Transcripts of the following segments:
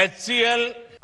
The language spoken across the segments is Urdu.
HCL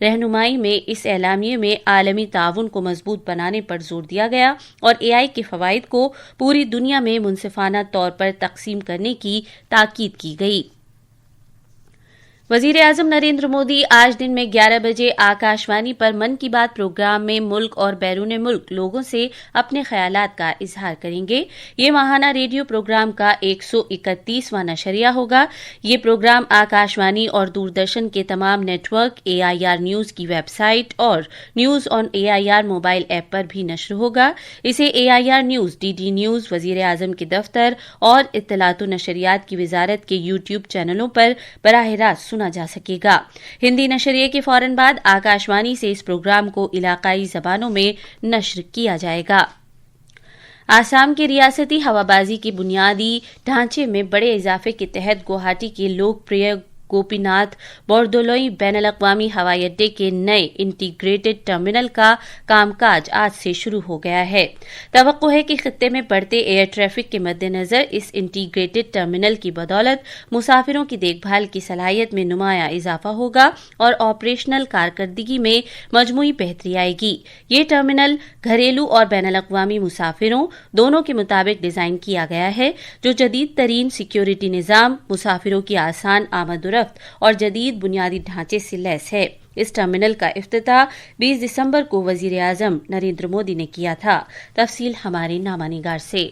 رہنمائی میں اس اعلامیے میں عالمی تعاون کو مضبوط بنانے پر زور دیا گیا اور AI کے فوائد کو پوری دنیا میں منصفانہ طور پر تقسیم کرنے کی تاکید کی گئی۔ وزیر اعظم نریندر مودی آج دن میں 11 بجے آکاشوانی پر من کی بات پروگرام میں ملک اور بیرون ملک لوگوں سے اپنے خیالات کا اظہار کریں گے۔ یہ ماہانہ ریڈیو پروگرام کا 131واں نشریہ ہوگا۔ یہ پروگرام آکاشوانی اور دوردرشن کے تمام نیٹ ورک، AIR نیوز کی ویب سائٹ اور news on AIR mobile app پر بھی نشر ہوگا۔ اسے AIR نیوز، DD نیوز، وزیر اعظم کے دفتر اور اطلاعات و نشریات کی وزارت کے YouTube چینلوں پر براہ راست سنا جا سکے گا۔ ہندی نشریے کے فوراً بعد آکاشوانی سے اس پروگرام کو علاقائی زبانوں میں نشر کیا جائے گا۔ آسام کے ریاستی ہوابازی کے بنیادی ڈھانچے میں بڑے اضافے کے تحت گوہاٹی کے لوک پریہ گوپی ناتھ بوردولوئی بین الاقوامی ہوائی اڈے کے نئے انٹیگریٹڈ ٹرمینل کا کام کاج آج سے شروع ہو گیا ہے۔ توقع ہے کہ خطے میں بڑھتے ایئر ٹریفک کے مد نظر اس انٹیگریٹڈ ٹرمینل کی بدولت مسافروں کی دیکھ بھال کی صلاحیت میں نمایاں اضافہ ہوگا اور آپریشنل کارکردگی میں مجموعی بہتری آئے گی۔ یہ ٹرمینل گھریلو اور بین الاقوامی مسافروں دونوں کے مطابق ڈیزائن کیا گیا ہے، جو جدید ترین سیکیورٹی نظام، مسافروں کی آسان آمد و رفت اور جدید بنیادی ڈھانچے سے لیس ہے۔ اس ٹرمینل کا افتتاح 20 دسمبر کو وزیر اعظم نریندر مودی نے کیا تھا۔ تفصیل ہمارے نامہ نگار سے۔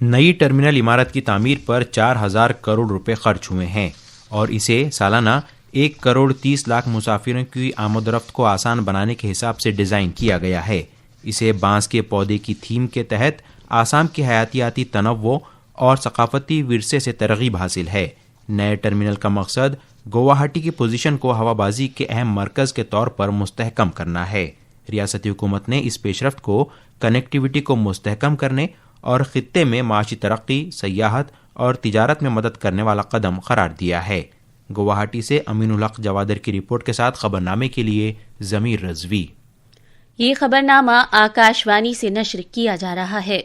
نئی ٹرمینل عمارت کی تعمیر پر 4,000 کروڑ روپے خرچ ہوئے ہیں اور اسے سالانہ 1 کروڑ 30 لاکھ مسافروں کی آمد و رفت کو آسان بنانے کے حساب سے ڈیزائن کیا گیا ہے۔ اسے بانس کے پودے کی تھیم کے تحت آسام کے حیاتیاتی تنوع اور ثقافتی ورثے سے ترغیب حاصل ہے۔ نئے ٹرمینل کا مقصد گوہاٹی کی پوزیشن کو ہوا بازی کے اہم مرکز کے طور پر مستحکم کرنا ہے۔ ریاستی حکومت نے اس پیش رفت کو کنیکٹیوٹی کو مستحکم کرنے اور خطے میں معاشی ترقی، سیاحت اور تجارت میں مدد کرنے والا قدم قرار دیا ہے۔ گوہاٹی سے امین الحق جوادر کی رپورٹ کے ساتھ خبرنامے کے لیے ضمیر رضوی۔ یہ خبرنامہ آکاشوانی سے نشر کیا جا رہا ہے۔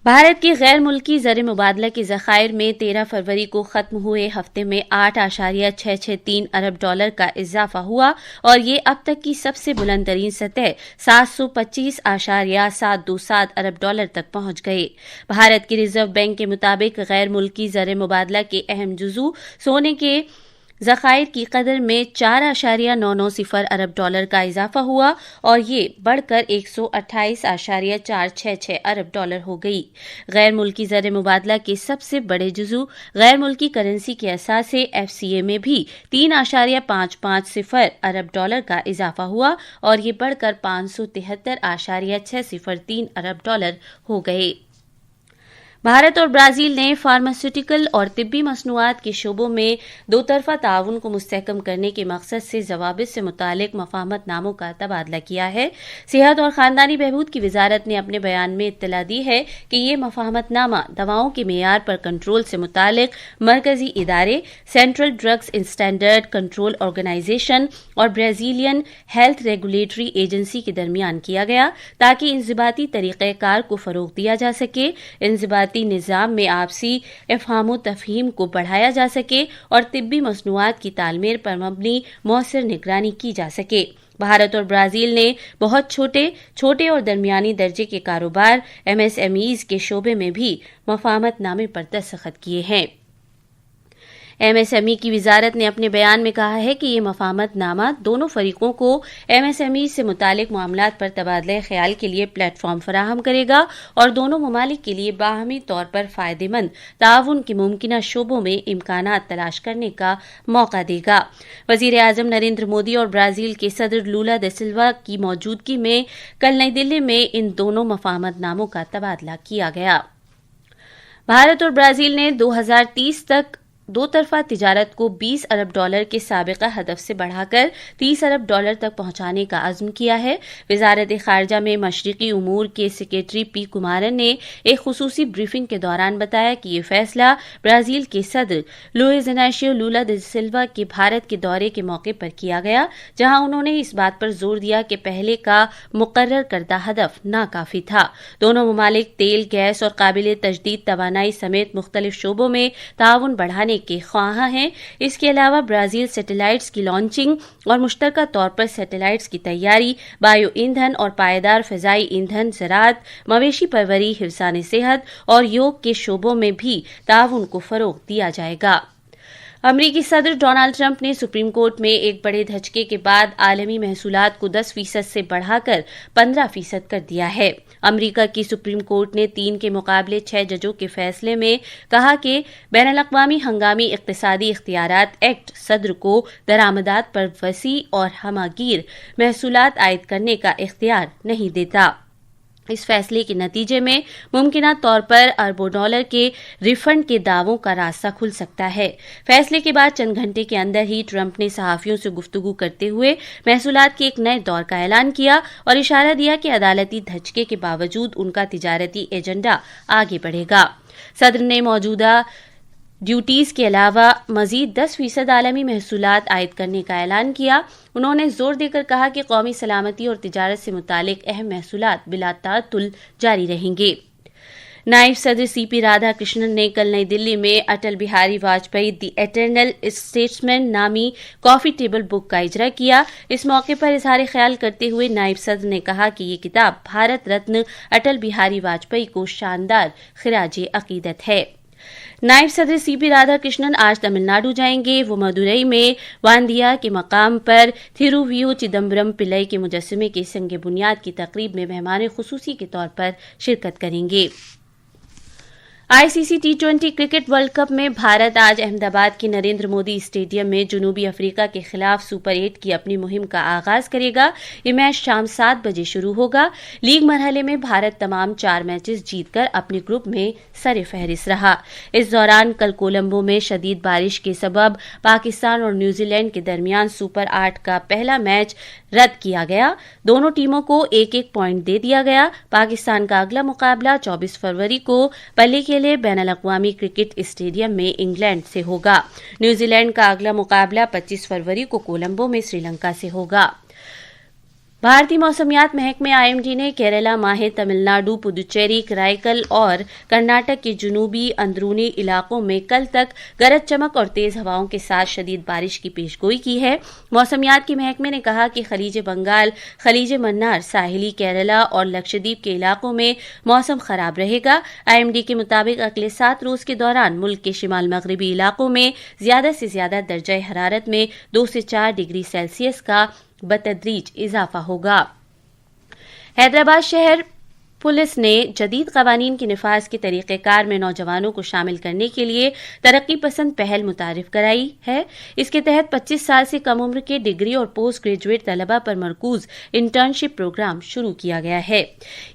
بھارت کے غیر ملکی زر مبادلہ کے ذخائر میں 13 فروری کو ختم ہوئے ہفتے میں 8.663 ارب ڈالر کا اضافہ ہوا اور یہ اب تک کی سب سے بلند ترین سطح 725.727 ارب ڈالر تک پہنچ گئے۔ بھارت کے ریزرو بینک کے مطابق غیر ملکی زر مبادلہ کے اہم جزو سونے کے ذخائر کی قدر میں 4.990 ارب ڈالر کا اضافہ ہوا اور یہ بڑھ کر 128.466 ارب ڈالر ہو گئی۔ غیر ملکی زر مبادلہ کے سب سے بڑے جزو غیر ملکی کرنسی کے اثاثے FCA میں بھی 3.550 ارب ڈالر کا اضافہ ہوا اور یہ بڑھ کر 573.603 ارب ڈالر ہو گئے۔ بھارت اور برازیل نے فارماسیوٹیکل اور طبی مصنوعات کے شعبوں میں دو طرفہ تعاون کو مستحکم کرنے کے مقصد سے ضوابط سے متعلق مفاہمت ناموں کا تبادلہ کیا ہے۔ صحت اور خاندانی بہبود کی وزارت نے اپنے بیان میں اطلاع دی ہے کہ یہ مفاہمت نامہ دواؤں کے معیار پر کنٹرول سے متعلق مرکزی ادارے، central drugs standard control organization اور برازیلین ہیلتھ ریگولیٹری ایجنسی کے درمیان کیا گیا تاکہ انضباطی طریقہ کار کو فروغ دیا جا سکے، انضباطی نظام میں آپسی افہام و تفہیم کو بڑھایا جا سکے اور طبی مصنوعات کی تال میل پر مبنی مؤثر نگرانی کی جا سکے۔ بھارت اور برازیل نے بہت چھوٹے اور درمیانی درجے کے کاروبار MSMEs کے شعبے میں بھی مفاہمت نامے پر دستخط کیے ہیں۔ MSME کی وزارت نے اپنے بیان میں کہا ہے کہ یہ مفاہمت نامہ دونوں فریقوں کو MSME سے متعلق معاملات پر تبادلہ خیال کے لیے پلیٹ فارم فراہم کرے گا اور دونوں ممالک کے لیے باہمی طور پر فائدہ مند تعاون کے ممکنہ شعبوں میں امکانات تلاش کرنے کا موقع دے گا۔ وزیر اعظم نریندر مودی اور برازیل کے صدر لولا دا سلوا کی موجودگی میں کل نئی دلی میں ان دونوں مفاہمت ناموں کا تبادلہ کیا گیا۔ بھارت اور برازیل نے 2030 تک دو طرفہ تجارت کو 20 ارب ڈالر کے سابقہ ہدف سے بڑھا کر 30 ارب ڈالر تک پہنچانے کا عزم کیا ہے۔ وزارت خارجہ میں مشرقی امور کے سیکریٹری پی کمارن نے ایک خصوصی بریفنگ کے دوران بتایا کہ یہ فیصلہ برازیل کے صدر لوئز اناشیو لولا دا سلوا کے بھارت کے دورے کے موقع پر کیا گیا، جہاں انہوں نے اس بات پر زور دیا کہ پہلے کا مقرر کردہ ہدف ناکافی تھا۔ دونوں ممالک تیل، گیس اور قابل تجدید توانائی سمیت مختلف شعبوں میں تعاون بڑھانے بنانے کے خواہاں ہیں. اس کے علاوہ برازیل سیٹلائٹس کی لانچنگ اور مشترکہ طور پر سیٹلائٹس کی تیاری، بایو ایندھن اور پائیدار فضائی ایندھن، زراعت، مویشی پروری، حفظان صحت اور یوگ کے شعبوں میں بھی تعاون کو فروغ دیا جائے گا. امریکی صدر ڈونالڈ ٹرمپ نے سپریم کورٹ میں ایک بڑے دھچکے کے بعد عالمی محصولات کو 10% سے بڑھا کر 15% کر دیا ہے. امریکہ کی سپریم کورٹ نے 3 کے مقابلے 6 ججوں کے فیصلے میں کہا کہ بین الاقوامی ہنگامی اقتصادی اختیارات ایکٹ صدر کو درآمدات پر وسیع اور ہمہ گیر محصولات عائد کرنے کا اختیار نہیں دیتا. اس فیصلے کے نتیجے میں ممکنہ طور پر اربوں ڈالر کے ریفنڈ کے دعووں کا راستہ کھل سکتا ہے. فیصلے کے بعد چند گھنٹے کے اندر ہی ٹرمپ نے صحافیوں سے گفتگو کرتے ہوئے محصولات کے ایک نئے دور کا اعلان کیا اور اشارہ دیا کہ عدالتی دھچکے کے باوجود ان کا تجارتی ایجنڈا آگے بڑھے گا. صدر نے موجودہ ڈیوٹیز کے علاوہ مزید 10% عالمی محصولات عائد کرنے کا اعلان کیا. انہوں نے زور دے کر کہا کہ قومی سلامتی اور تجارت سے متعلق اہم محصولات بلا تعطل جاری رہیں گے. نائب صدر سی پی رادھا کرشنن نے کل نئی دلی میں اٹل بہاری واجپئی دی ایٹرنل اسٹیٹسمین نامی کافی ٹیبل بک کا اجرا کیا. اس موقع پر اظہار خیال کرتے ہوئے نائب صدر نے کہا کہ یہ کتاب بھارت رتن اٹل بہاری واجپئی کو شاندار خراج عقیدت ہے. نائب صدر سی پی رادھا کرشنن آج تمل ناڈو جائیں گے. وہ مدورئی میں واندیا کے مقام پر تھیروویو چدمبرم پلئی کے مجسمے کے سنگ بنیاد کی تقریب میں مہمان خصوصی کے طور پر شرکت کریں گے. آئی سی سی T20 کرکٹ ورلڈ کپ میں بھارت آج احمد آباد کے نریندر مودی اسٹیڈیم میں جنوبی افریقہ کے خلاف سپر 8 کی اپنی مہم کا آغاز کرے گا. یہ میچ شام 7 بجے شروع ہوگا. لیگ مرحلے میں بھارت تمام 4 میچز جیت کر اپنے گروپ میں سر فہرست رہا. اس دوران کل کولمبو میں شدید بارش کے سبب پاکستان اور نیوزی لینڈ کے درمیان سپر 8 کا پہلا میچ رد کیا گیا. دونوں ٹیموں کو 1-1 پوائنٹ دے دیا گیا. پاکستان کا اگلا مقابلہ 24 فروری کو پلے کے لیے بین الاقوامی کرکٹ اسٹیڈیم میں انگلینڈ سے ہوگا. نیوزی لینڈ کا اگلا مقابلہ 25 فروری کو کولمبو میں سری لنکا سے ہوگا. بھارتی موسمیات محکمے IMD نے کیرلا، ماہے، تمل ناڈو، پدوچیری، کرائیکل اور کرناٹک کے جنوبی اندرونی علاقوں میں کل تک گرج چمک اور تیز ہواؤں کے ساتھ شدید بارش کی پیشگوئی کی ہے. موسمیات کے محکمے نے کہا کہ خلیج بنگال، خلیج منار، ساحلی کیرلا اور لکشدیپ کے علاقوں میں موسم خراب رہے گا. IMD کے مطابق اگلے 7 روز کے دوران ملک کے شمال مغربی علاقوں میں زیادہ سے زیادہ درجہ حرارت میں 2 سے 4 ڈگری سیلسیس کا بتدریج اضافہ ہوگا. حیدرآباد شہر پولیس نے جدید قوانین کے نفاذ کے طریقہ کار میں نوجوانوں کو شامل کرنے کے لیے ترقی پسند پہل متعارف کرائی ہے. اس کے تحت 25 سال سے کم عمر کے ڈگری اور پوسٹ گریجویٹ طلبہ پر مرکوز انٹرنشپ پروگرام شروع کیا گیا ہے.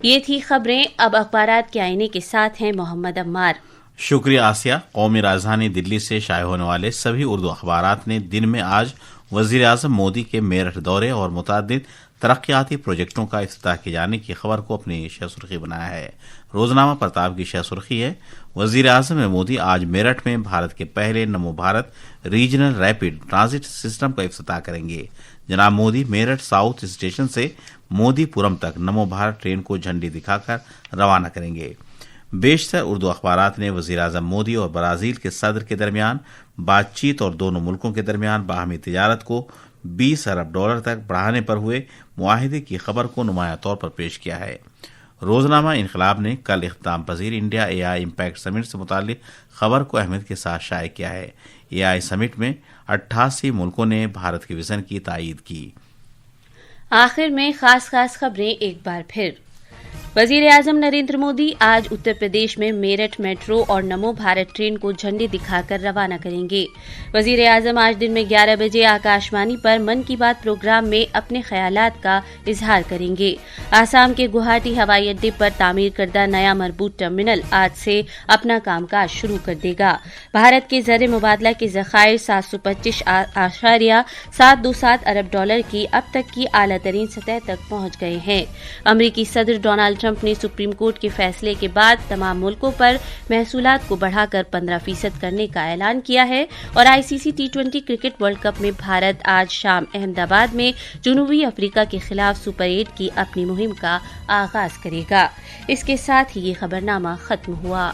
یہ تھی خبریں. اب اخبارات کے آئینے کے ساتھ ہیں محمد عمار. شکریہ آسیہ. قومی راجدھانی دلی سے شائع ہونے والے سبھی اردو اخبارات نے دن میں آج وزیر اعظم مودی کے میرٹھ دورے اور متعدد ترقیاتی پروجیکٹوں کا افتتاح کیے جانے کی خبر کو اپنی شہ سرخی بنایا ہے. روزنامہ پرتاپ کی شہ سرخی ہے: وزیر اعظم مودی آج میرٹھ میں بھارت کے پہلے Namo Bharat regional rapid transit system کا افتتاح کریں گے. جناب مودی میرٹھ ساؤتھ اسٹیشن سے مودی پورم تک نمو بھارت ٹرین کو جھنڈی دکھا کر روانہ کریں گے. بیشتر اردو اخبارات نے وزیر اعظم مودی اور برازیل کے صدر کے درمیان بات چیت اور دونوں ملکوں کے درمیان باہمی تجارت کو $20 ارب تک بڑھانے پر ہوئے معاہدے کی خبر کو نمایاں طور پر پیش کیا ہے. روزنامہ انقلاب نے کل اختتام پذیر انڈیا AI امپیکٹ سمٹ سے متعلق خبر کو اہمیت کے ساتھ شائع کیا ہے. AI سمٹ میں 88 ملکوں نے بھارت کے وژن کی تائید کی. آخر میں خاص خبریں ایک بار پھر. وزیر اعظم نریندر مودی آج اتر پردیش میں میرٹھ میٹرو اور نمو بھارت ٹرین کو جھنڈی دکھا کر روانہ کریں گے. وزیر اعظم آج دن میں 11 بجے آکاشوانی پر من کی بات پروگرام میں اپنے خیالات کا اظہار کریں گے. آسام کے گوہاٹی ہوائی اڈے پر تعمیر کردہ نیا مربوط ٹرمینل آج سے اپنا کام کاج شروع کر دے گا. بھارت کے زر مبادلہ کے ذخائر $725.727 ارب کی اب تک کی اعلیٰ ترین سطح تک پہنچ گئے ہیں. امریکی صدر ڈونالڈ ٹرمپ نے سپریم کورٹ کے فیصلے کے بعد تمام ملکوں پر محصولات کو بڑھا کر 15% کرنے کا اعلان کیا ہے. اور ICC T20 cricket world cup میں بھارت آج شام احمد آباد میں جنوبی افریقہ کے خلاف سپر 8 کی اپنی مہم کا آغاز کرے گا. اس کے ساتھ ہی یہ خبرنامہ ختم ہوا.